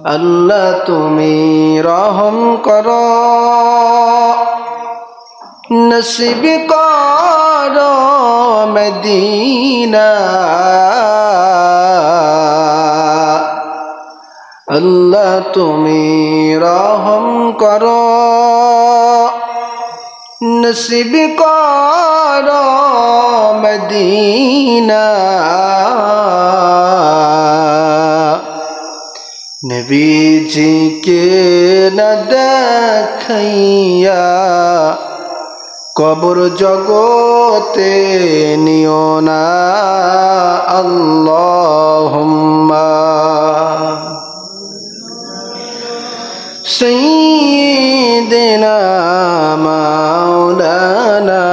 আল্লাহ তুমি রহম করো, নসিব করো মদিনা। আল্লাহ তুমি রহম করো, নসিব করো মদিনা। নবীজিকে না দেখাইয়া কবর জগতে নিও না। আল্লাহুম্মা সাইয়্যিদিনা মাওলানা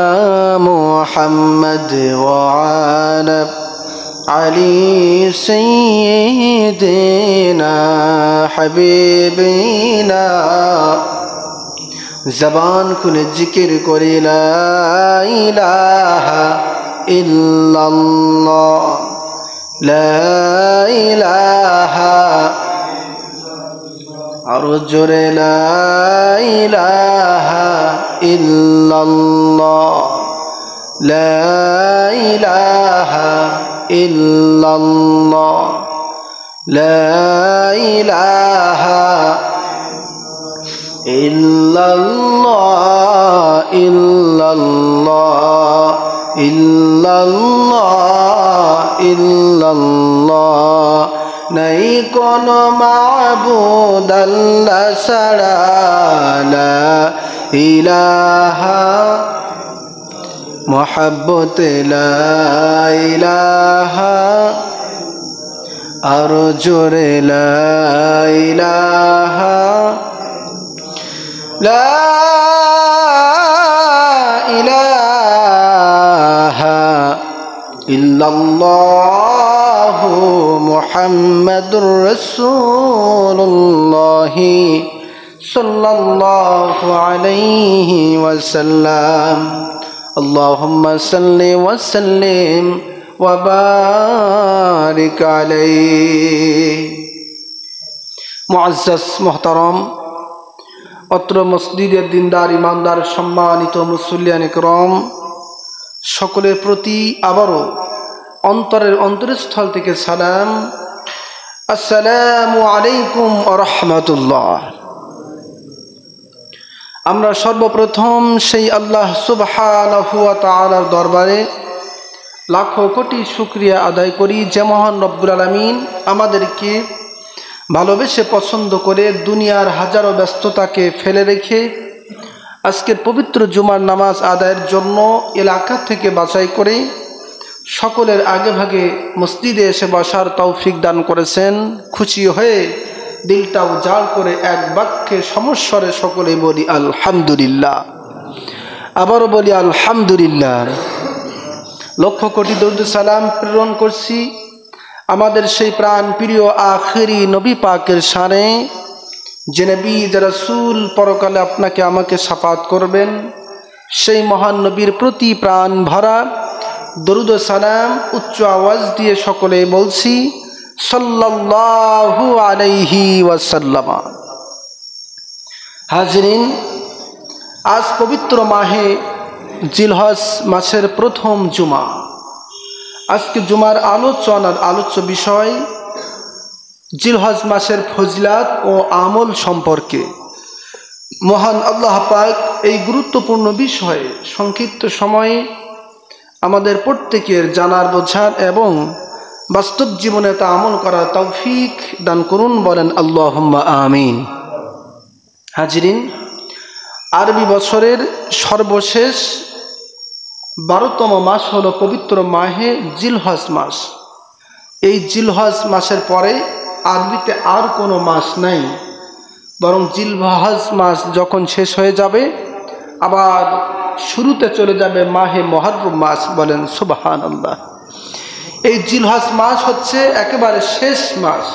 মুহাম্মদ ওয়া আলা আলি সাইয়্যিদিনা হাবিবিনা। জবান খুলে জিকির করি লা ইলাহা ইল্লাল্লাহ, লা ইলাহা, আরো জোরে লা ইলাহা ইল্লাল্লাহ, লা ইলাহা ইল্লাল্লাহ, লা ইলাহা ইল্লাল্লাহ, ইল্লাল্লাহ, ইল্লাল্লাহ, ইল্লাল্লাহ। নাই কোনো মাবুদ আল্লাহ ছাড়া, লা ইলাহা মুহাব্বত লা ইলাহা, আর জোরে লা ইলাহা, লা ইলাহা ইল্লাল্লাহ মুহাম্মাদুর রাসূলুল্লাহ সাল্লাল্লাহু আলাইহি ওয়াসাল্লাম। আল্লাহুম্মা সাল্লি ওয়া সাল্লিম ওয়া বারিক আলাইহি। মুআজ্জাজ মুহতারাম, অত্র মসজিদের দিনদার ইমানদার সম্মানিত মুসল্লিয়ান ইকরাম, সকলের প্রতি আবারও অন্তরের অন্তরস্থল থেকে সালাম। আসসালামু আলাইকুম ওয়া রাহমাতুল্লাহ। আমরা সর্বপ্রথম সেই আল্লাহ সুবহানাহু ওয়া তাআলার দরবারে লাখো কোটি শুকরিয়া আদায় করি যে মহান রব্বুল আলামিন আমাদেরকে ভালোবেসে পছন্দ করে দুনিয়ার হাজারো ব্যস্ততাকে ফেলে রেখে আজকের পবিত্র জুমার নামাজ আদায়ের জন্য এলাকা থেকে বাছাই করে সকলের আগে ভাগে মসজিদে এসে বসার তৌফিক দান করেছেন। খুশি হয়ে দিলটা উজাড় করে এক বাক্যে সমস্বরে সকলে বলি আলহামদুলিল্লাহ। আবারও বলি আলহামদুলিল্লাহ। লক্ষ কোটি দরুদ সালাম প্রেরণ করছি আমাদের সেই প্রাণ প্রিয় আখেরি নবী পাকের শানে, যে নবী যে রাসূল পরকালে আপনাকে আমাকে শাফাত করবেন, সেই মহান নবীর প্রতি প্রাণ ভরা দরুদ সালাম উচ্চ আওয়াজ দিয়ে সকলে বলছি সাল্লাল্লাহু আলাইহি ওয়াসাল্লাম। হাজরিন, আজ পবিত্র মাহে জিলহজ মাসের প্রথম জুমা। আজকে জুমার আলোচ্য বিষয় জিলহজ মাসের ফজিলাত ও আমল সম্পর্কে। মহান আল্লাহ পাক এই গুরুত্বপূর্ণ বিষয়ে সংক্ষিপ্ত সময়ে আমাদের প্রত্যেকের জানার, বোঝার এবং বাস্তব জীবনে তা আমল করার তৌফিক দান করুন, বলেন আল্লাহুম্মা আমিন। হাজরিন, আরবি বছরের সর্বশেষ 12তম মাস হলো পবিত্র মাহে জিলহজ মাস। এই জিলহজ মাসের পরে আরবিতে আর কোনো মাস নাই, বরং জিলহজ মাস যখন শেষ হয়ে যাবে আবার শুরুতে চলে যাবে মাহে মুহররম মাস, বলেন সুবহানাল্লাহ। এই জিলহজ মাস হচ্ছে একেবারে শেষ মাস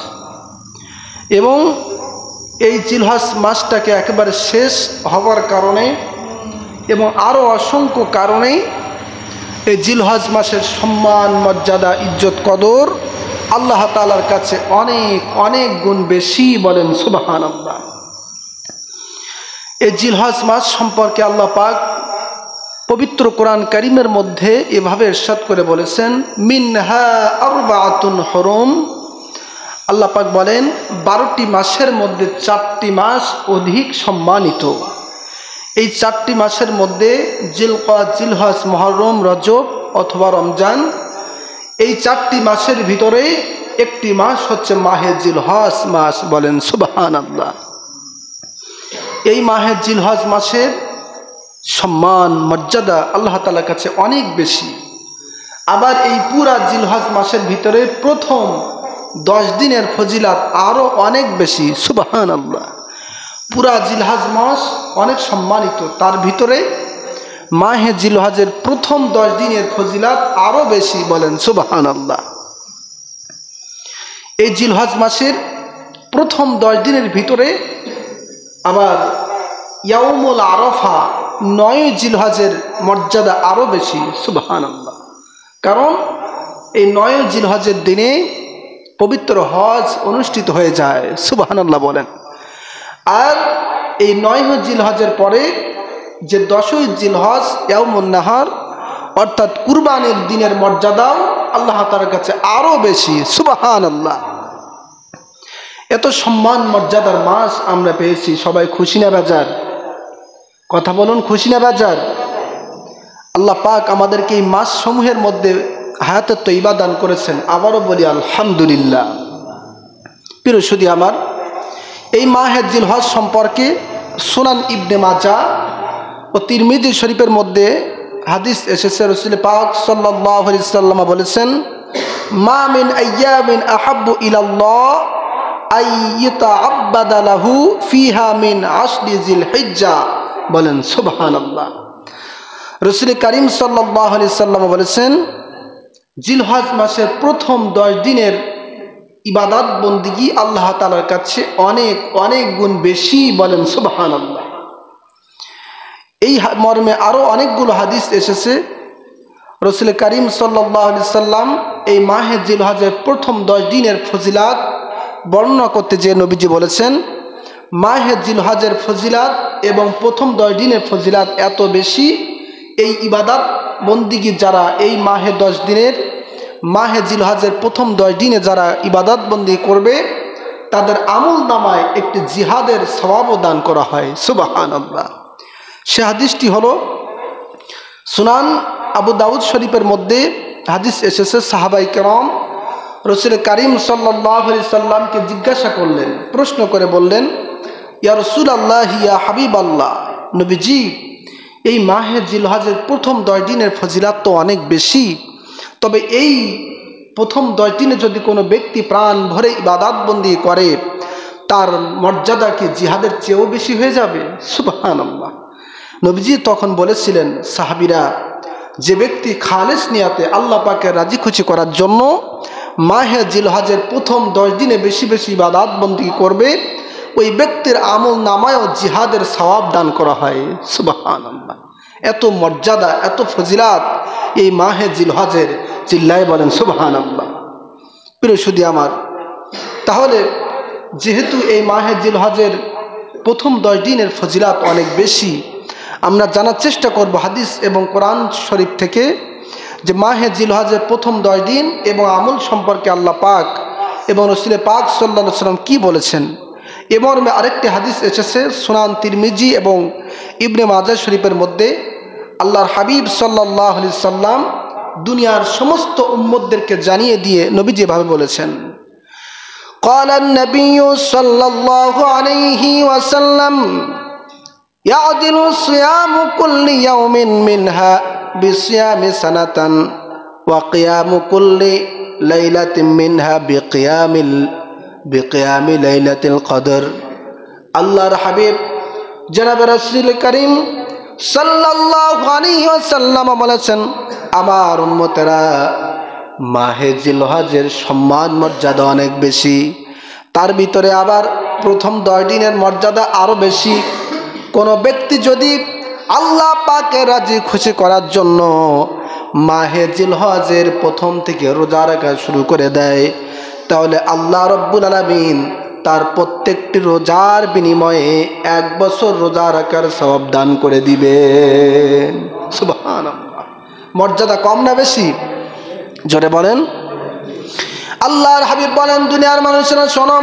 এবং এই জিলহজ মাসটাকে একেবারে শেষ হওয়ার কারণে এবং আরও অসংখ্য কারণেই এই জিলহজ মাসের সম্মান, মর্যাদা, ইজ্জত, কদর আল্লাহ তাআলার কাছে অনেক অনেক গুণ বেশি, বলেন সুবহানাল্লাহ। এই জিলহজ মাস সম্পর্কে আল্লাহ পাক পবিত্র কোরআন কারীমের মধ্যে এভাবে ইরশাদ করে বলেছেন, মিনহা আরবাআতুন হুরুম। আল্লাহ পাক বলেন 12টি মাসের মধ্যে 4টি মাস অধিক সম্মানিত। এই 4টি মাসের মধ্যে জিলকদ, জিলহজ, মুহররম, রজব অথবা রমজান, এই 4টি মাসের ভিতরে একটি মাস হচ্ছে মাহে জিলহজ মাস, বলেন সুবহানাল্লাহ। এই মাহে জিলহজ মাসের সম্মান মর্যাদা আল্লাহ তাআলার কাছে অনেক বেশি। আবার এই পুরা জিলহজ মাসের ভিতরে প্রথম 10 দিনের ফজিলাত আরো অনেক বেশি, সুবহানাল্লাহ। পুরা জিলহজ মাস অনেক সম্মানিত, তার ভিতরে মাহে জিলহজের প্রথম 10 দিনের ফজিলাত আরো বেশি, বলেন সুবহানাল্লাহ। এই জিলহজ মাসের প্রথম 10 দিনের ভিতরে আবার ইয়াউমুল আরাফা 9 জিলহজের মর্যাদা আরো বেশি, সুবহানাল্লাহ। কারণ এই 9 জিলহজের দিনে পবিত্র হজ অনুষ্ঠিত হয়ে যায়, সুবহানাল্লাহ বলেন। আর এই 9 জিলহজের পরে যে 10 জিলহজ ইয়াউমুন নাহার অর্থাৎ কুরবানির দিনের মর্যাদাও আল্লাহ তাআলার কাছে আরো বেশি, সুবহানাল্লাহ। এত সম্মান মর্যাদার মাস আমরা পেয়েছি, সবাই খুশি না বেজার? কথা বলুন, খুশি না বেজার? আল্লাহ পাক আমাদেরকে এই মাস সমূহের মধ্যে হায়াতে তৈবা দান করেছেন, আবারও বলি আলহামদুলিল্লাহ। প্রিয় সুধী আমার, এই মাহে জিলহজ সম্পর্কে সুনান ইবনে মাজাহ ও তিরমিজি শরীফের মধ্যে হাদিস এসেছে। রাসূল পাক সাল্লাল্লাহু আলাইহি ওয়াসাল্লাম বলেছেন, মা মিন আইয়ামিন আহাব্বু ইলাল্লাহ আইয়াতাআব্বাদা লাহু ফিহা মিন আশরি জিলহিজ্জা, বলেন সুবহানাল্লাহ। রাসূল কারীম সাল্লাল্লাহু আলাইহি ওয়াসাল্লাম বলেছেন, জিলহজ মাসের প্রথম 10 দিনের ইবাদত বন্দিগি আল্লাহ তাআলার কাছে অনেক অনেক গুণ বেশি, বলেন সুবহানাল্লাহ। এই মর্মে আরো অনেকগুলো হাদিস এসেছে। রাসূল কারীম সাল্লাল্লাহু আলাইহি ওয়াসাল্লাম এই মাহে জিলহজের প্রথম 10 দিনের ফজিলাত বর্ণনা করতে যে নবীজি বলেছেন, মাহে জিলহজের ফজিলাত এবং প্রথম 10 দিনের ফজিলাত এত বেশি, এই ইবাদত বন্দিগি যারা এই মাহে 10 দিনের মাহে জিলহজের প্রথম 10 দিনে যারা ইবাদত বন্দি করবে, তাদের আমল নামায় একটি জিহাদের সওয়াবও দান করা হয়, সুবহানাল্লাহ। সে হাদিসটি হলো সুনান আবু দাউদ শরীফের মধ্যে হাদিস এসেছে। সাহাবায়ে কেরাম রাসূল কারীম সাল্লাল্লাহু আলাইহি সাল্লামকে জিজ্ঞাসা করলেন, প্রশ্ন করে বললেন, ইয়া রাসূলুল্লাহ, ইয়া হাবিবাল্লাহ, নবীজি, এই মাহে জিলহজের প্রথম 10 দিনের ফজিলাত তো অনেক বেশি, তবে এই প্রথম 10 দিনে যদি কোনো ব্যক্তি প্রাণ ভরে ইবাদত বন্দি করে, তার মর্যাদা কি জিহাদের চেয়েও বেশি হয়ে যাবে? সুবহানাল্লাহ। নবীজি তখন বলেছিলেন, সাহাবীরা, যে ব্যক্তি খালেস নিয়াতে আল্লাহ পাকের রাজি খুশি করার জন্য মাহে জিলহজের প্রথম 10 দিনে বেশি বেশি ইবাদত বন্দি করবে, ওই ব্যক্তির আমল নামায়ও জিহাদের সওয়াব দান করা হয়, সুবহানাল্লাহ। এত মর্যাদা, এত ফজিলাত এই মাহে জিলহজের, চিল্লায় বলেন সুবহানাল্লাহ। প্রিয় সুধী আমার, তাহলে যেহেতু এই মাহে জিলহজের প্রথম 10 দিনের ফজিলাত অনেক বেশি, আমরা জানার চেষ্টা করব হাদিস এবং কোরআন শরীফ থেকে যে মাহে জিলহজের প্রথম 10 দিন এবং আমল সম্পর্কে আল্লাহ পাক এবং রাসূল পাক সাল্লাল্লাহু আলাইহি ওয়াসাল্লাম কি বলেছেন। এ মর্মে আরেকটি হাদিস এসেছে সুনান তিরমিজি এবং ইবনে মাজাহ শরীফের মধ্যে। আল্লাহর হাবিব সাল্লাল্লাহু আলাইহি ওয়াসাল্লাম দুনিয়ার সমস্ত উম্মতদেরকে জানিয়ে দিয়ে নবীজি এভাবে বলেছেন, قال النبي صلى الله عليه وسلم يعدل صيام كل يوم منها بصيام سنة وقيام كل ليلة منها بقيام ليلة القدر। আল্লাহর হাবিব জনাব রাসূল করিম সাল্লাল্লাহু আলাইহি ওয়াসাল্লাম বলেছেন, আমার উম্মতেরা, মাহে জিলহজের সম্মান মর্যাদা অনেক বেশি, তার ভিতরে আবার প্রথম 10 দিনের মর্যাদা আরো বেশি। কোনো ব্যক্তি যদি আল্লাহ পাকের রাজি খুশি করার জন্য মাহে জিলহজের প্রথম থেকে রোজা রাখা শুরু করে দেয়, তাহলে আল্লাহ রব্বুল আলামিন তার প্রত্যেকটি রোজার বিনিময়ে 1 বছর রোজা রাখার সওয়াব দান করে দিবেন। সুবহানাল্লাহ। মর্যাদা কম না বেশি? জোরে বলেন। আল্লাহর হাবিব বলেন, দুনিয়ার মানুষেরা শোনো,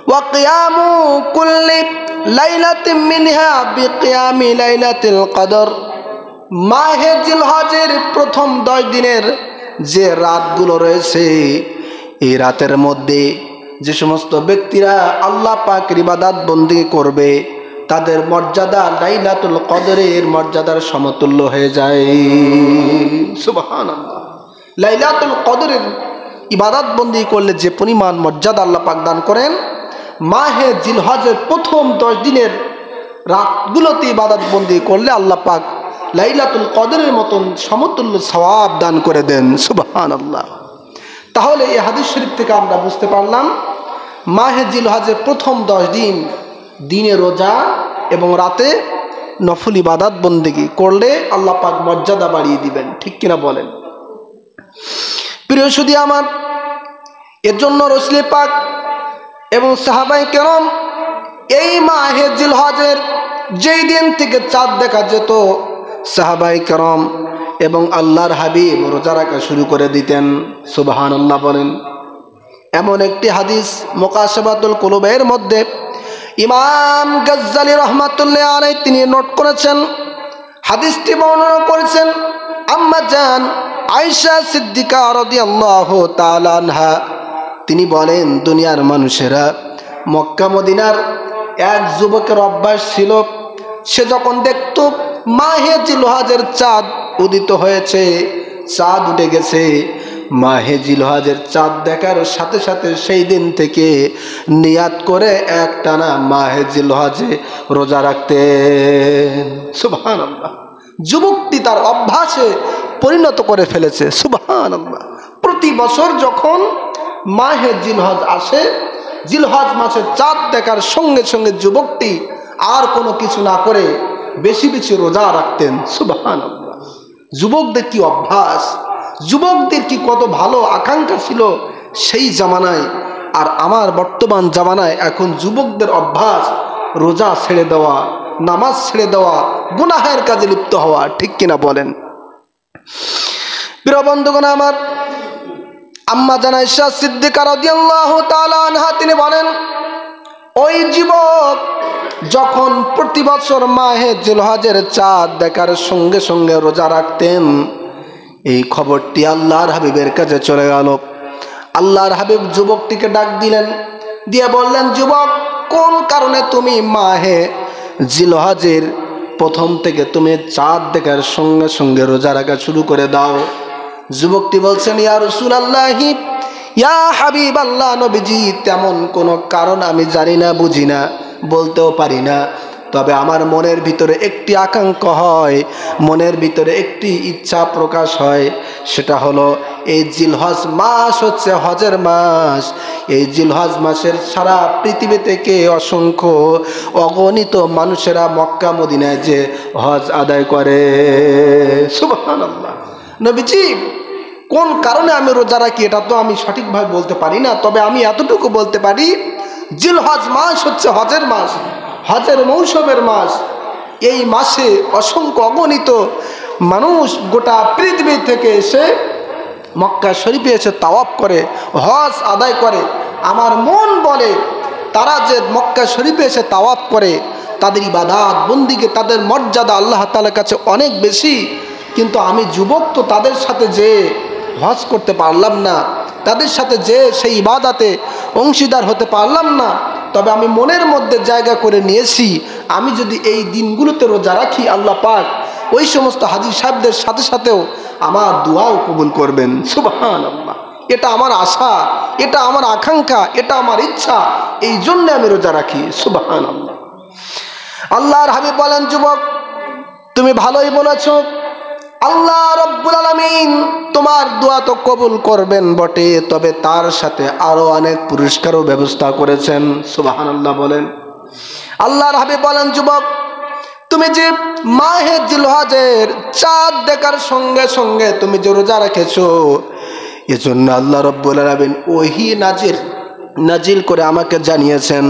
ওয়া কিয়ামু কুল্লি লাইলাতিন মিনহা বিকিয়ামি লাইলাতিল কদর, মাহে জিলহজের প্রথম 10 দিনের যে রাতগুলো রয়েছে, এই রাতের মধ্যে যে সমস্ত ব্যক্তিরা আল্লাহ পাকের ইবাদত বন্দেগী করবে তাদের মর্যাদা লাইলাতুল কদরের মর্যাদার সমতুল্য হয়ে যায়। সুবহানাল্লাহ। লাইলাতুল কদরের ইবাদত বন্দেগী করলে যে পরিমাণ মর্যাদা আল্লাহ পাক দান করেন, মাহে জিলহজের প্রথম 10 দিনের রাতগুলোতে ইবাদত বন্দেগী করলে আল্লাহ পাক লাইলাতুল কদরের মতন সমতুল্য সওয়াব দান করে দেন। সুবহানাল্লাহ। তাহলে এই হাদিস শরীফ থেকে আমরা বুঝতে পারলাম, মাহে জিলহজের প্রথম 10 দিন দিনে রোজা এবং রাতে নফল ইবাদত বন্দেগী করলে আল্লাহ পাক মর্যাদা বাড়িয়ে দিবেন। ঠিক কিনা বলেন? প্রিয় সুধী আমার, এর জন্য রাসূল পাক এবং সাহাবায়ে কেরাম এই মাহে জিলহজের যেই দিন থেকে চাঁদ দেখা যেত, সাহাবায়ে কেরাম এবং আল্লাহর হাবিব রোজা রাখা শুরু করে দিতেন। সুবহানাল্লাহ বলেন। এমন একটি হাদিস মুকাশাফাতুল কুলুবের মধ্যে ইমাম গাজ্জালী রাহমাতুল্লাহ আলাইহি তিনি নোট করেছেন। হাদিসটি বর্ণনা করেছেন আম্মা জান আয়েশা সিদ্দিকা রাদিয়াল্লাহু তাআলা আনহা। তিনি বলেন, দুনিয়ার মানুষেরা, মক্কা মদিনার এক যুবকের অভ্যাস ছিল, সে যখন দেখত মাহে জিলহজের চাঁদ উদিত হয়েছে, চাঁদ উঠে গেছে, মাহে জিলহজের চাঁদ দেখার সাথে সাথে সেই দিন থেকে নিয়াত করে একটানা মাহে জিলহজে রোজা রাখতেন। সুবহানাল্লাহ। যুবকটি তার অভ্যাসে পরিণত করে ফেলেছে। সুবহানাল্লাহ। প্রতি বছর যখন মাহে জিলহজ আসে, জিলহজ মাসের চাঁদ দেখার সঙ্গে সঙ্গে যুবকটি আর কোনো কিছু না করে বেশি বেশি রোজা রাখতেন। সুবহানাল্লাহ। যুবকদের কি অভ্যাস, যুবকদের কি কত ভালো আকাঙ্ক্ষা ছিল সেই জামানায়, আর আমার বর্তমান জামানায় এখন যুবকদের অভ্যাস রোজা ছেড়ে দেওয়া, নামাজ ছেড়ে দেওয়া, গুনাহের কাজে লিপ্ত হওয়া। ঠিক কিনা বলেন? প্রিয় বন্ধুগণ আমার, আম্মা জান আয়েশা সিদ্দিকা রাদিয়াল্লাহু তাআলা আনহা তিনি বলেন, ওই যুবক যখন প্রতি বছর মাহে জিলহজের চাঁদ দেখার সঙ্গে সঙ্গে রোজা রাখতেন, এই খবরটি আল্লাহর হাবিবের কাছে চলে গেল। আল্লাহর হাবিব যুবকটিকে ডাক দিলেন, দিয়ে বললেন, যুবক, কোন কারণে তুমি মাহে জিলহজের প্রথম থেকে তুমি চাঁদ দেখার সঙ্গে সঙ্গে রোজা রাখা শুরু করে দাও? যুবকটি বলছেন, ইয়া রাসূলুল্লাহি, ইয়া হাবিবাল্লাহ, নবীজি, তেমন কোনো কারণ আমি জানি না, বুঝি না, বলতেও পারি না। তবে আমার মনের ভিতরে একটি আকাঙ্ক্ষা হয়, মনের ভিতরে একটি ইচ্ছা প্রকাশ হয়, সেটা হলো এই জিলহজ মাস হচ্ছে হজের মাস। এই জিলহজ মাসের সারা পৃথিবী থেকে অসংখ্য অগণিত মানুষেরা মক্কা মদিনায় যে হজ আদায় করে। সুবহানাল্লাহ। নবীজি, কোন কারণে আমি রোজা রাখি এটা তো আমি সঠিকভাবে বলতে পারি না, তবে আমি এতটুকু বলতে পারি, জিলহজ মাস হচ্ছে হজের মাস, হজের মৌসুমের মাস। এই মাসে অসংখ্য অগণিত মানুষ গোটা পৃথিবী থেকে এসে মক্কা শরীফে এসে তাওয়াফ করে, হজ আদায় করে। আমার মন বলে, তারা যে মক্কা শরীফে এসে তাওয়াফ করে, তাদের ইবাদত বন্দিকে, তাদের মর্যাদা আল্লাহ তাআলার কাছে অনেক বেশি। কিন্তু আমি যুবক, তো তাদের সাথে যে হজ করতে পারলাম না, তাদের সাথে যে সেই ইবাদতে অংশীদার হতে পারলাম না। তবে আমি মনের মধ্যে জায়গা করে নিয়েছি, আমি যদি এই দিনগুলোতে রোজা রাখি, আল্লাহ পাক ওই সমস্ত হাজী সাহেবদের সাথে সাথেও আমার দোয়াও কবুল করবেন। সুবহানাল্লাহ। এটা আমার আশা, এটা আমার আকাঙ্ক্ষা, এটা আমার ইচ্ছা, এই জন্য আমি রোজা রাখি। সুবহানাল্লাহ। আল্লাহর হাবিব বলেন, যুবক, তুমি ভালোই বলেছ, আল্লাহ রব্বুল আলামিন তোমার দোয়া তো কবুল করবেন বটে, তবে তার সাথে আরো অনেক পুরস্কারও ব্যবস্থা করেছেন। সুবহানাল্লাহ বলেন। আল্লাহর হাবিব বলেন, যুবক, তুমি যে মাহে জিলহজের চাঁদ দেখার সঙ্গে সঙ্গে তুমি যে রোজা রেখেছো, এজন্য আল্লাহ রাব্বুল আলামিন ওহী নাজিল করে আমাকে জানিয়েছেন,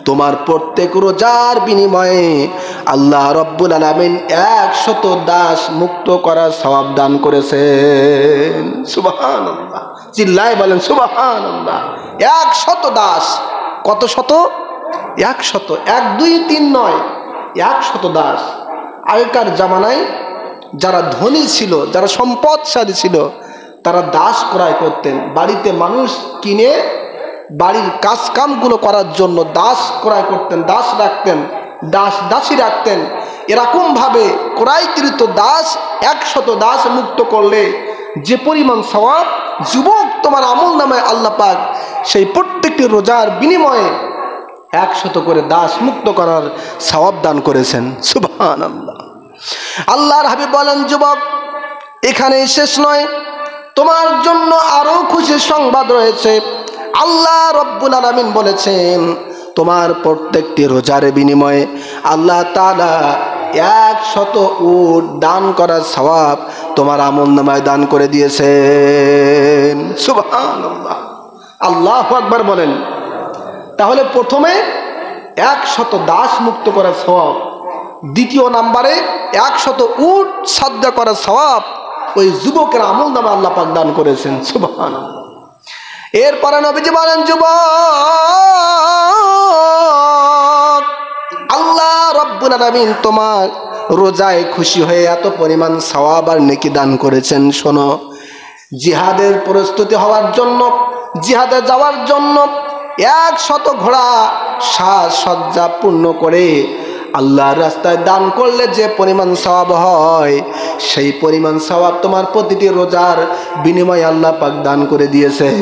তোমার প্রত্যেক রোজার বিনিময়ে আল্লাহ রাব্বুল আলামিন 100 দাস মুক্ত করার সওয়াব দান করেছেন। সুবহানাল্লাহ, চিল্লায় বলেন সুবহানাল্লাহ। 100 দাস, কত শত? 100, 1 2 3 নয়, 100 দাস। আগেকার জামানায় যারা ধনী ছিল, যারা সম্পদশালী ছিল, তারা দাস ক্রয় করতেন। বাড়িতে মানুষ কিনে বাড়ির কাজ কামগুলো করার জন্য দাস ক্রয় করতেন, দাস রাখতেন, দাসী রাখতেন। এরকমভাবে ক্রয়কৃত দাস 100 দাস মুক্ত করলে যে পরিমাণ সওয়াব, যুবক তোমার আমল নামায় আল্লাহ পাক সেই প্রত্যেকটি রোজার বিনিময়ে 100 করে দাস মুক্ত করার সওয়াব দান করেছেন। সুবহানাল্লাহ। আল্লাহর হাবিব বলেন, যুবক এখানেই শেষ নয়, তোমার জন্য আরো খুশির সংবাদ রয়েছে। আল্লাহ রাব্বুল আলামিন বলেছেন, তোমার প্রত্যেকটি রোজার বিনিময়ে আল্লাহ তাআলা 100 উট দান করার সওয়াব তোমার আমলনামায় দান করে দিয়েছেন। সুবহানাল্লাহ, আল্লাহু আকবার বলেন। তাহলে প্রথমে 100 দাস মুক্ত করার সওয়াব, দ্বিতীয় নম্বরে 100 উট সাদকা করার সওয়াব ওই যুবকের আমলনামায় আল্লাহ পাক দান করেছেন। সুবহানাল্লাহ। এরপরে নবীজি বলেন, যুবক আল্লাহ রাব্বুল আলামিন তোমার রোজায় খুশি হয়ে এত পরিমাণ সওয়াব আর নেকি দান করেছেন। শোনো, জিহাদের প্রস্তুতি হওয়ার জন্য, জিহাদে যাওয়ার জন্য 100 ঘোড়া সাজসজ্জা পূর্ণ করে আল্লাহর রাস্তায় দান করলে যে পরিমাণ সওয়াব হয়, সেই পরিমাণ সওয়াব তোমার প্রতিটি রোজার বিনিময়ে আল্লাহ পাক দান করে দিয়েছেন।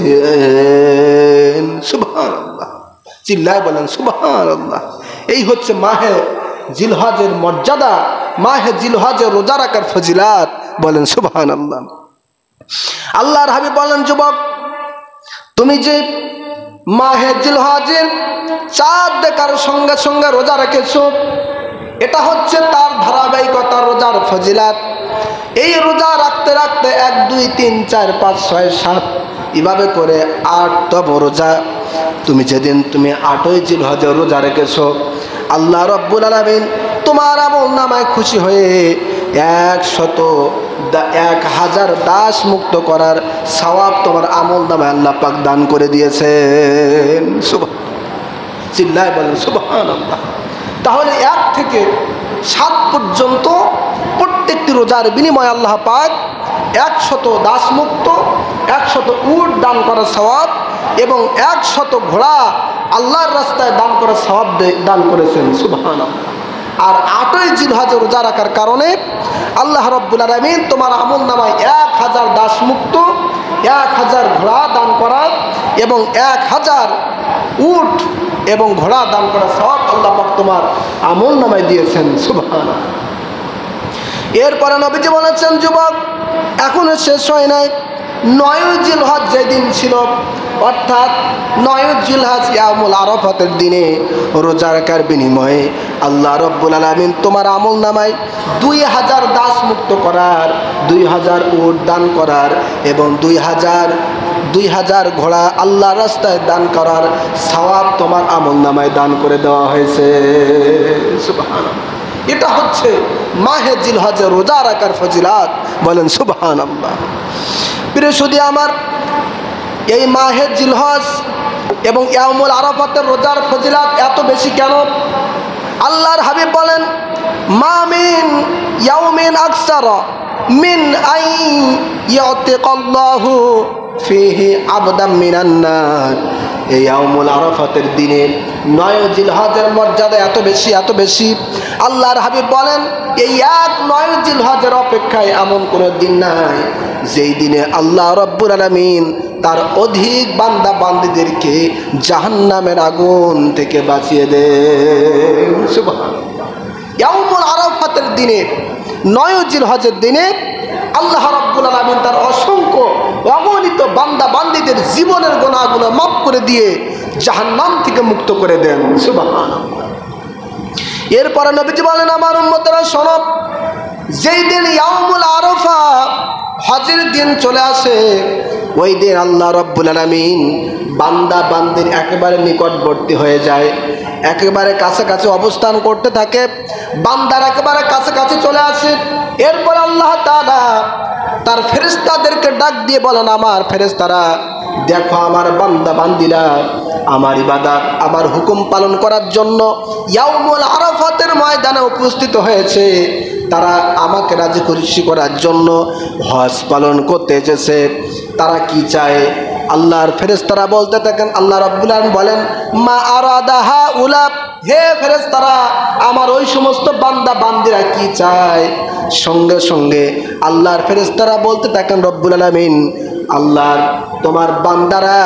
সুবহানাল্লাহ, চিল্লায় বলেন সুবহানাল্লাহ। এই হচ্ছে মাহে জিলহজের মর্যাদা, মাহে জিলহজের রোজা রাখার ফজিলাত। বলেন সুবহানাল্লাহ। আল্লাহর হাবিব বলেন, যুবক তুমি যে মাহে জিলহজের চাঁদ দেখার সঙ্গে সঙ্গে রোজা রেখেছো, এটা হচ্ছে তার ধারাবাহিকতা, রোজার ফজিলাত। এই রোজা রাখতে রাখতে 1 2 3 4 5 6 7 এভাবে করে 8তম রোজা, তুমি যেদিন তুমি 8ই জিলহজের রোজা রেখেছো, আল্লাহ রাব্বুল আলামিন তোমার আমলনামায় খুশি হয়ে 1000 দাস মুক্ত করার সওয়াব তোমার আমলনামায় আল্লাহ পাক দান করে দিয়েছেন। চিল্লায় বলেন সুবহানাল্লাহ। তাহলে 1 থেকে 7 পর্যন্ত প্রত্যেকটি রোজার বিনিময়ে আল্লাহ পাক 100 দাস মুক্ত, 100 উট দান করার সওয়াব এবং 100 ঘোড়া আল্লাহর রাস্তায় দান করার সওয়াব দান করেছেন। সুবহানাল্লাহ। আর 8ই জিলহজ রোজা রাখার কারণে আল্লাহ রাব্বুল আলামিন তোমার আমলনামায় 1000 দাস মুক্ত, 1000 ঘোড়া দান করার এবং 1000 উট এবং ঘোড়া দান করার সওয়াব আল্লাহ পাক তোমার আমলনামায় দিয়েছেন। সুবহানাল্লাহ। এরপরে নবীজি বলেছেন, যুবক এখনো শেষ হয় নাই। 9ই জিলহজ যেদিন ছিল, অর্থাৎ 9ই জিলহজ ইয়াউমুল আরাফাতের দিনে রোজা রাখার বিনিময়ে আল্লাহ রাব্বুল আলামিন তোমার আমলনামায় 2000 দাস মুক্ত করার, 2000 উট দান করার এবং 2000 ঘোড়া আল্লাহর রাস্তায় দান করার সওয়াব তোমার আমলনামায় দান করে দেওয়া হয়েছে। সুবহানাল্লাহ। এটা হচ্ছে মাহে জিলহজের রোজা রাখার ফজিলাত। বলেন সুবহানাল্লাহ। প্রিয় সুধী আমার, এই মাহে জিলহজ এবং ইয়াউমুল আরাফাতের রোজার ফজিলাত এত বেশি কেন? আল্লাহর হাবিব বলেন, মা মিন ইয়াউমিন আকসারা মিন আই ইয়াতিকাল্লাহু ফিহি আবদাম মিনান নার। এই ইয়াউমুল আরাফাতের দিনে 9 জিলহজের মর্যাদা এত বেশি। আল্লাহর হাবিব বলেন, এই 9 জিলহজের অপেক্ষায় এমন কোনো দিন নাই যেই দিনে আল্লাহ রাব্বুল আলামিন তার অধিক বান্দা বান্দীদেরকে জাহান্নামের আগুন থেকে বাঁচিয়ে দেন। সুবহানাল্লাহ। ইয়াউমুল আরাফাতের দিনে, 9 জিলহজের দিনে আল্লাহ রাব্বুল আলামিন তার অসংখ্য অগণিত বান্দা বান্দীদের জীবনের গুনাহগুলো মাফ করে দিয়ে জাহান্নাম থেকে মুক্ত করে দেন। সুবহানাল্লাহ। এরপরে নবীজি বলেন, আমার উম্মতেরা শোনো, যেই দিন ইয়াউমুল আরাফা হজের দিন চলে আসে, ওই দিন আল্লাহ রাব্বুল আলামিন বান্দা বান্দির একেবারে নিকটবর্তী হয়ে যায়, একেবারে কাছাকাছি অবস্থান করতে থাকে, বান্দার একেবারে কাছাকাছি চলে আসে। এরপর আল্লাহ তাআলা তার ফেরেশতাদেরকে ডাক দিয়ে বলেন, আমার ফেরেশতারা দেখো, আমার বান্দা বান্দিরা আমার ইবাদত, আমার হুকুম পালন করার জন্য ইয়াউমুল আরাফাতের ময়দানে উপস্থিত হয়েছে। তারা আমাকে রাজি খুশি করার জন্য হজ পালন করতে এসেছে। তারা কি চায়? আল্লাহর ফেরেশতারা বলতে থাকেন, আল্লাহ রাব্বুল আলামিন বলেন, মা আরাদাহা উলা, হে ফেরেশতারা, আমার ওই সমস্ত বান্দা বান্দিরা কি চায়? সঙ্গে সঙ্গে আল্লাহর ফেরেশতারা বলতে থাকেন, রব্বুল আলামিন, আল্লাহর তোমার বান্দারা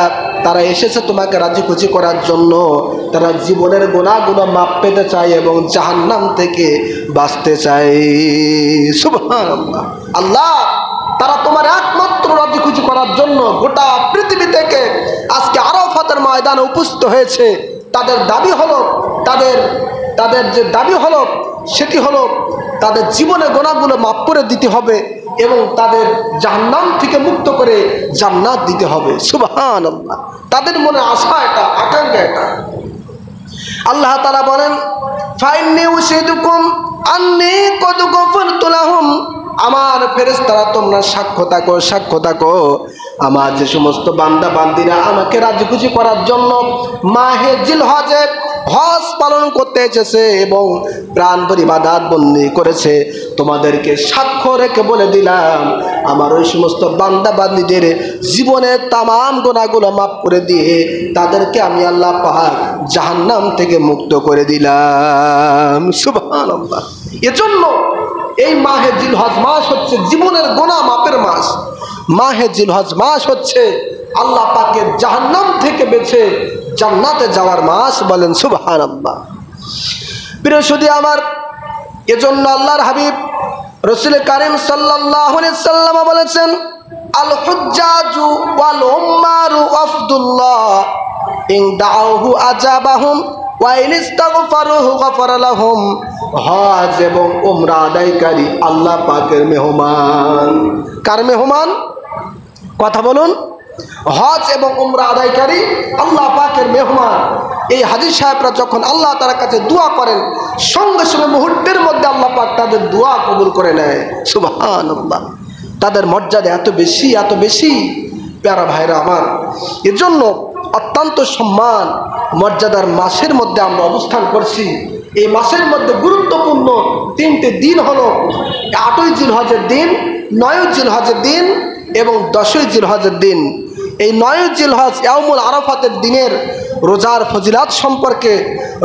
তারা এসেছে তোমাকে রাজি খুশি করার জন্য। তারা জীবনের গুনাহগুলো মাপ পেতে চায় এবং জাহান্নাম থেকে বাঁচতে চায়। সুবহানাল্লাহ। আল্লাহ তারা তোমার একমাত্র রাজি খুশি করার জন্য গোটা পৃথিবী থেকে আজকে আরাফাতের ময়দানে উপস্থিত হয়েছে। তাদের দাবি হলো, তাদের যে দাবি হলো সেটি হলো তাদের জীবনের গুনাহগুলো মাফ করে দিতে হবে এবং তাদের জাহান্নাম থেকে মুক্ত করে জান্নাত দিতে হবে। সুবহানাল্লাহ। তাদের মনে আশা এটা, আকাঙ্ক্ষা এটা। আল্লাহ তাআলা বলেন, ফাইন্নী উশহিদুকুম আন্নী কদ গফারতু লাহুম, আমার ফেরেশতারা তোমরা সাক্ষ্য থাকো, আমার যে সমস্ত বান্দা বান্দিরা আমাকে রাজি খুশি করার জন্য মাহে জিলহজে হজ পালন করতে এসেছে এবং প্রাণ ভরে ইবাদত বন্দি করেছে, তোমাদেরকে সাক্ষ্য রেখে বলে দিলাম, আমার ওই সমস্ত বান্দা বান্দিদের জীবনের তামাম গুনাহগুলো মাফ করে দিয়ে তাদেরকে আমি আল্লাহ পাক জাহান্নাম থেকে মুক্ত করে দিলাম। সুবহানাল্লাহ। এজন্য এই মাহে জিলহজ মাস হচ্ছে জীবনের গুনাহ মাপের মাস। মাহে জিলহজ মাস হচ্ছে আল্লাহ পাকের জাহান্নাম থেকে বেঁচে জান্নাতে যাওয়ার মাস। বলেন সুবহানাল্লাহ। প্রিয় সুধী আমার, এজন্য আল্লাহর হাবিব রাসূল কারীম সাল্লাল্লাহু আলাইহি সাল্লাম বলেছেন, আল হুজ্জাজু ওয়াল উম্মারু আফদুল্লাহ ইন দাউহু আজাবাহুম ওয়া ইন ইস্তাগফারুহু গফারা লাহুম। হজ এবং উমরা আদায়কারী আল্লাহ পাকের মেহমান। কার মেহমান? কথা বলুন। হজ এবং উমরা আদায়কারী আল্লাহ পাকের মেহমান। এই হাজী সাহেবরা যখন আল্লাহ তাআলার কাছে দোয়া করেন, সঙ্গে সঙ্গে মুহূর্তের মধ্যে আল্লাহ পাক তাদের দোয়া কবুল করে নেয়। সুবহানাল্লাহ। তাদের মর্যাদা এত বেশি, এত বেশি। প্যারা ভাইরা আমার, এজন্য অত্যন্ত সম্মান মর্যাদার মাসের মধ্যে আমরা অবস্থান করছি। এই মাসের মধ্যে গুরুত্বপূর্ণ তিনটি দিন হলো 8ই জিলহজের দিন, 9ই জিলহজের দিন এবং 10ই জিলহজের দিন। এই 9ই জিলহজ ইয়াউমুল আরাফাতের দিনের রোজার ফজিলাত সম্পর্কে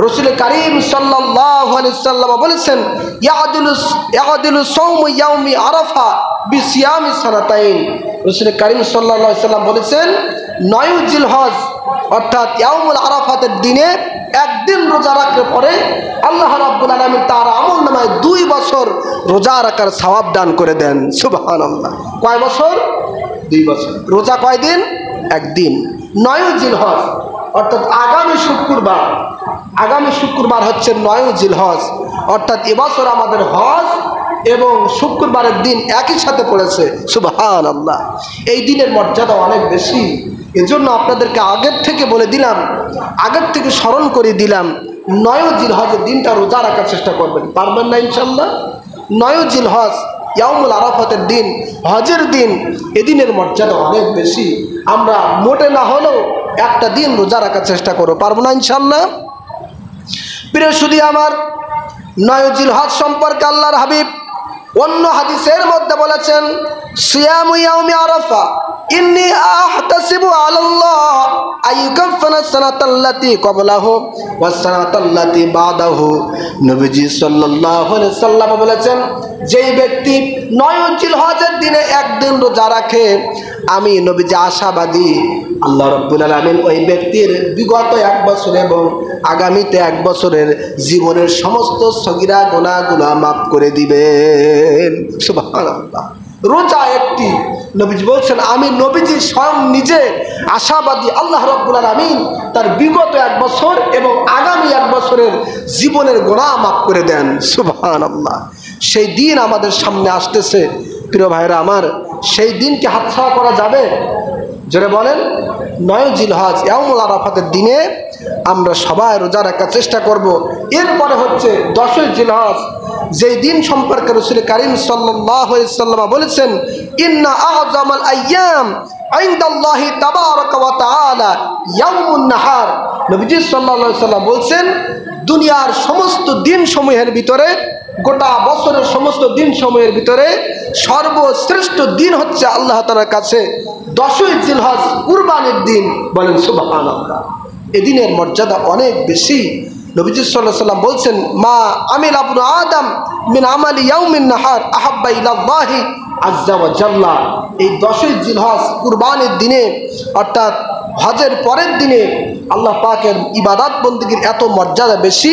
রাসূল কারীম সাল্লাল্লাহু আলাইহি সাল্লাম বলেছেন, ইয়াদিলু সাওমু ইয়াউমি আরাফা বিসিয়ামি সানাতাইন। রাসূল কারীম সাল্লাল্লাহু আলাইহি সাল্লাম বলেছেন, 9ই জিলহজ অর্থাৎ ইয়াউমুল আরাফাতের দিনে একদিন রোজা রাখলে পরে আল্লাহ রাব্বুল আলামিন তার আমলনামায় 2 বছর রোজা রাখার সওয়াব দান করে দেন। সুবহানাল্লাহ। কয় বছর? 2 বছর। রোজা কয় দিন? একদিন। 9ই জিলহজ অর্থাৎ আগামী শুক্রবার হচ্ছে 9ই জিলহজ। অর্থাৎ এবছর আমাদের হজ এবং শুক্রবারের দিন একই সাথে পড়েছে। সুবহানাল্লাহ। এই দিনের মর্যাদা অনেক বেশি। এজন্য আপনাদেরকে আগের থেকে বলে দিলাম, আগের থেকে স্মরণ করে দিলাম, 9ই জিলহজের দিনটা রোজা রাখার চেষ্টা করবেন। পারবেন না ইনশাআল্লাহ? 9ই জিলহজ ইয়াউমুল আরাফাতের দিন, হজের দিন, এদিনের মর্যাদা অনেক বেশি। আমরা মোটে না হলেও একটা দিন রোজা রাখার চেষ্টা করব। পারবো না ইনশাআল্লাহ? প্রিয় সুধী আমার, 9ই জিলহজ সম্পর্কে আল্লাহর হাবিব অন্য হাদিসের মধ্যে বলেছেন, সিয়ামু ইয়াউমি আরাফা ইন্নী আহতাসিবু আলাল্লাহ আইয়ুকাফফিরা সানাতাল্লাতী ক্বাবলাহু ওয়াস সানাতাল্লাতী বাদাহু। নবীজি সাল্লাল্লাহু আলাইহি সাল্লাম বলেছেন, যেই ব্যক্তি 9ই জিলহজের দিনে একদিন রোজা রাখে, আমি নবীজি আশাবাদী আল্লাহ রাব্বুল আলামিন ওই ব্যক্তির বিগত 1 বছর এবং আগামীতে 1 বছরের জীবনের সমস্ত সগীরা গুনাহগুলো মাফ করে দিবেন। সুবহানাল্লাহ। রোজা একটি, নবীজি বলছেন, আমি নবীজি স্বয়ং নিজে আশাবাদী আল্লাহ রাব্বুল আলামিন তার বিগত 1 বছর এবং আগামী 1 বছরের জীবনের গুনাহ মাফ করে দেন। সুবহানাল্লাহ। সেই দিন আমাদের সামনে আসতেছে প্রিয় ভাইরা আমার, সেই দিনকে হাতছাড়া করা যাবে? জোরে বলেন। 9 জিলহজ ইয়াউমুল আরাফাতের দিনে আমরা সবাই রোজা রাখার চেষ্টা করব। এরপরে হচ্ছে 10 জিলহজ, যেই দিন সম্পর্কে রাসূল কারীম সাল্লাল্লাহু আলাইহি ওয়াসাল্লাম বলেছেন, ইন্না আ'যামাল আইয়াম ইনদাল্লাহি তাবারাকা ওয়া তাআলা ইয়াউমুন নাহার। নবীজি সাল্লাল্লাহু আলাইহি ওয়াসাল্লাম বলছেন, দুনিয়ার সমস্ত দিন সমূহের ভিতরে, গোটা বছরের সমস্ত দিন সমূহের ভিতরে সর্বশ্রেষ্ঠ দিন হচ্ছে আল্লাহ তাআলার কাছে 10 জিলহজ, কুরবানির দিন। বলেন সুবহানাল্লাহ। এই দিনের মর্যাদা অনেক বেশি। নবীজি সাল্লাল্লাহু আলাইহি ওয়াসাল্লাম বলছেন, মা আমিল ইবনু আদম মিন আমালি ইয়াউমিন নাহার আহাব্বা ইলাল্লাহি আযজা ওয়া জাল্লা। এই 10 জিলহজ কুরবানির দিনে, অর্থাৎ হজের পরের দিনে আল্লাহ পাকের ইবাদত বন্দেগীর এত মর্যাদা বেশি।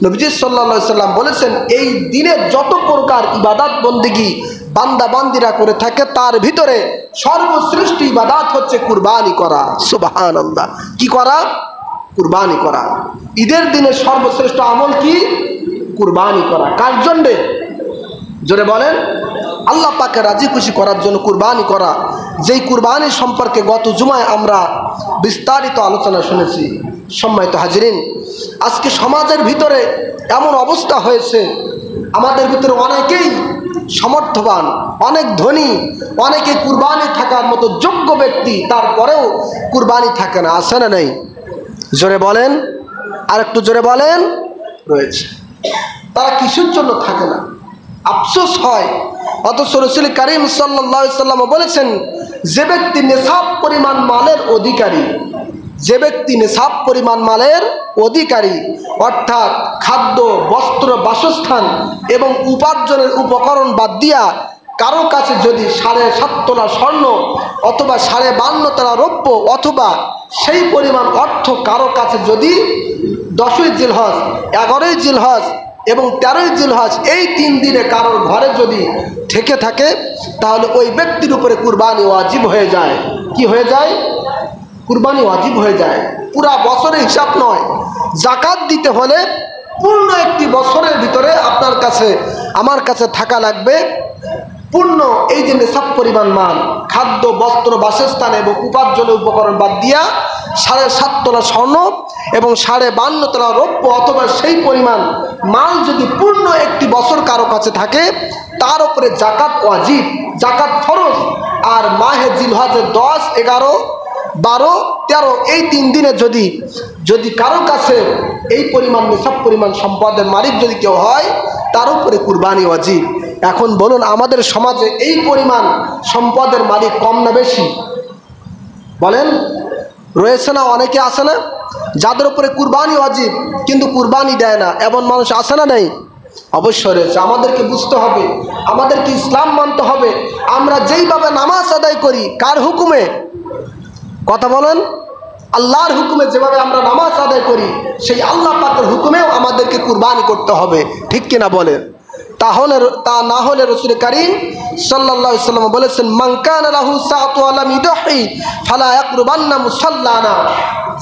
নবীজি সাল্লাল্লাহু আলাইহি ওয়াসাল্লাম বলেছেন, এই দিনে যত প্রকার ইবাদত বন্দেগী বান্দা বান্দিরা করে থাকে, তার ভিতরে সর্বশ্রেষ্ঠ ইবাদত হচ্ছে কুরবানি করা। সুবহানাল্লাহ। কি করা? কুরবানি করা। ঈদের দিনে সর্বশ্রেষ্ঠ আমল কি? কুরবানি করা। কার জন্যে? জোরে বলেন। আল্লাহ পাকে রাজি খুশি করার জন্য কুরবানি করা। যেই কুরবানি সম্পর্কে গত জুমায় আমরা বিস্তারিত আলোচনা শুনেছি। সম্মানিত হাজিরিন, আজকে সমাজের ভিতরে এমন অবস্থা হয়েছে, আমাদের ভিতরে অনেকেই সমর্থবান, অনেক ধনী, অনেকে কুরবানি থাকার মতো যোগ্য ব্যক্তি, তারপরেও কুরবানি থাকে না। আছে না নেই? জোরে বলেন, আর একটু জোরে বলেন। রয়েছে। তারা কিসের জন্য থাকে না? আফসোস হয়। অথচ রাসূল কারীম সাল্লাল্লাহু আলাইহি ওয়াসাল্লাম বলেছেন, যে ব্যক্তি নিসাব পরিমাণ মালের অধিকারী, যে ব্যক্তি নিসাব পরিমাণ মালের অধিকারী, অর্থাৎ খাদ্য, বস্ত্র, বাসস্থান এবং উপার্জনের উপকরণ বাদ দিয়া কারো কাছে যদি 7.5 তোলা স্বর্ণ অথবা 52 তোলা রৌপ্য অথবা সেই পরিমাণ অর্থ কারো কাছে যদি 10 জিলহজ, 11 জিলহজ এবং 13 জিলহজ এই 3 দিনে কারোর ঘরে যদি থেকে থাকে, তাহলে ওই ব্যক্তির উপরে কুরবানি ওয়াজিব হয়ে যায়। কি হয়ে যায়? কুরবানি ওয়াজিব হয়ে যায়। পুরা বছরের হিসাব নয়। যাকাত দিতে হলে পূর্ণ একটি বছরের ভিতরে আপনার কাছে, আমার কাছে থাকা লাগবে পূর্ণ এই যে নিসাব পরিমাণ মাল, খাদ্য, বস্ত্র, বাসস্থান এবং উপার্জনের উপকরণ বাদ দিয়া 7.5 তোলা স্বর্ণ এবং 52 তোলা রৌপ্য অথবা সেই পরিমাণ মাল যদি পূর্ণ একটি বছর কারো কাছে থাকে, তার উপরে যাকাত ওয়াজিব, যাকাত ফরজ। আর মাহে জিলহজের 10, 11, 12, 13 এই 3 দিনে যদি কারো কাছে এই পরিমাণ নিসাব পরিমাণ সম্পদের মালিক যদি কেউ হয়, তার উপরে কুরবানি ওয়াজিব। এখন বলুন, আমাদের সমাজে এই পরিমাণ সম্পদের মালিক কম না বেশি? বলেন। রয়েছে না? অনেকে আছে না যাদের উপরে কুরবানি ওয়াজিব কিন্তু কুরবানি দেয় না? এমন মানুষ আছে না নেই? অবশ্যই রয়েছে। আমাদেরকে বুঝতে হবে, আমাদেরকে ইসলাম মানতে হবে। আমরা যেইভাবে নামাজ আদায় করি, কার হুকুমে? কথা বলেন। আল্লাহর হুকুমে যেভাবে আমরা নামাজ আদায় করি, সেই আল্লাহ পাকের হুকুমেও আমাদেরকে কুরবানি করতে হবে। ঠিক কিনা বলেন? তা না হলে রাসূল কারীম সাল্লাল্লাহু আলাইহি ওয়াসাল্লাম বলেছেন, মান কানা লাহু সাআতু ওয়া লাম ইউদহি ফালা ইয়াকরুবান্না মুসাল্লানা।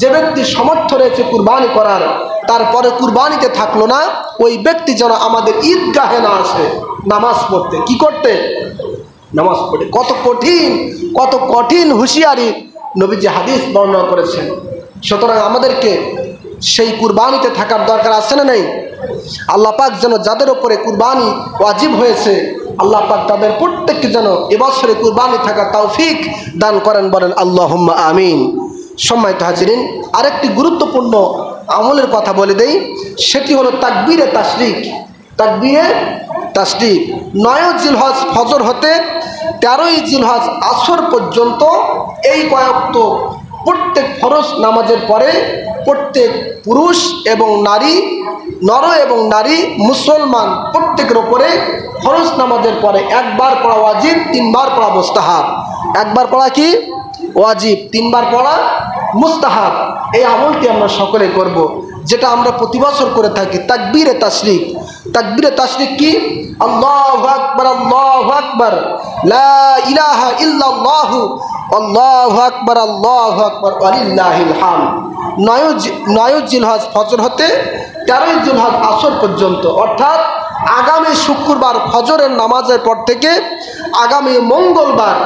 যে ব্যক্তি সমর্থ রয়েছে কুরবানি করার, তারপরে কুরবানিতে থাকলো না, ওই ব্যক্তি যেন আমাদের ঈদগাহে না আসে নামাজ পড়তে। কি করতে? নামাজ পড়ে। কত কঠিন হুঁশিয়ারি নবীজি হাদিস বর্ণনা করেছেন। সুতরাং আমাদেরকে সেই কুরবানিতে থাকার দরকার আছে না নেই? আল্লাহ পাক যেন যাদের উপরে কুরবানি ওয়াজিব হয়েছে, আল্লাহ পাক তাদের প্রত্যেককে যেন এবছরে কুরবানি থাকার তৌফিক দান করেন। বলেন আল্লাহুম্মা আমিন। সম্মানিত হাজিরিন, আরেকটি গুরুত্বপূর্ণ আমলের কথা বলে দেই, সেটি হলো তাকবীরে তাশরিক। তাকবীরে তাশরিক 9 জিলহজ ফজর হতে 13 জিলহজ আসর পর্যন্ত এই কয়েকটি প্রত্যেক ফরজ নামাজের পরে প্রত্যেক পুরুষ এবং নারী, নর এবং নারী, মুসলমান প্রত্যেকের উপরে ফরজ নামাজের পরে একবার পড়া ওয়াজিব, 3 বার পড়া মুস্তাহাব। একবার পড়া কি ওয়াজিব, 3 বার পড়া মুস্তাহাব। এই আমলটি আমরা সকলে করব, যেটা আমরা প্রতি বছর করে থাকি। তাকবীরে তাশরিক। তাকবীরে তাশরিক কি? আল্লাহু আকবার, আল্লাহু আকবার, লা ইলাহা ইল্লাল্লাহু, আল্লাহু আকবার, আল্লাহু আকবার, ওয়ালিল্লাহিল হামদ। 9 জিলহজ ফজর হতে 13 জিলহজ আসর পর্যন্ত, অর্থাৎ আগামী শুক্রবার ফজরের নামাজের পর থেকে আগামী মঙ্গলবার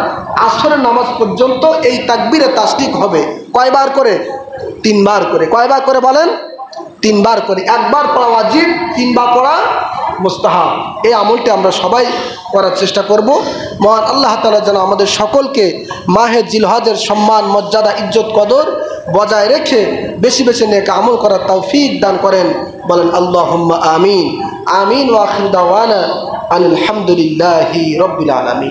আসরের নামাজ পর্যন্ত এই তাকবীরে তাসদিক হবে। কয়বার করে? 3 বার করে। কয়বার করে বলেন? 3 বার করে। একবার পড়া ওয়াজিব, 3 বার পড়া মুস্তাহাব। এই আমলটি আমরা সবাই করার চেষ্টা করব। মহান আল্লাহ তাআলা যেন আমাদের সকলকে মাহে জিলহজের সম্মান, মর্যাদা, ইজ্জত, কদর বজায় রেখে বেশি বেশি নেক আমল করার তৌফিক দান করেন। বলেন আল্লাহুম্মা আমিন। আমিন ওয়া আখিরু দাওয়ানা আলহামদুলিল্লাহি রাব্বিল আলামিন।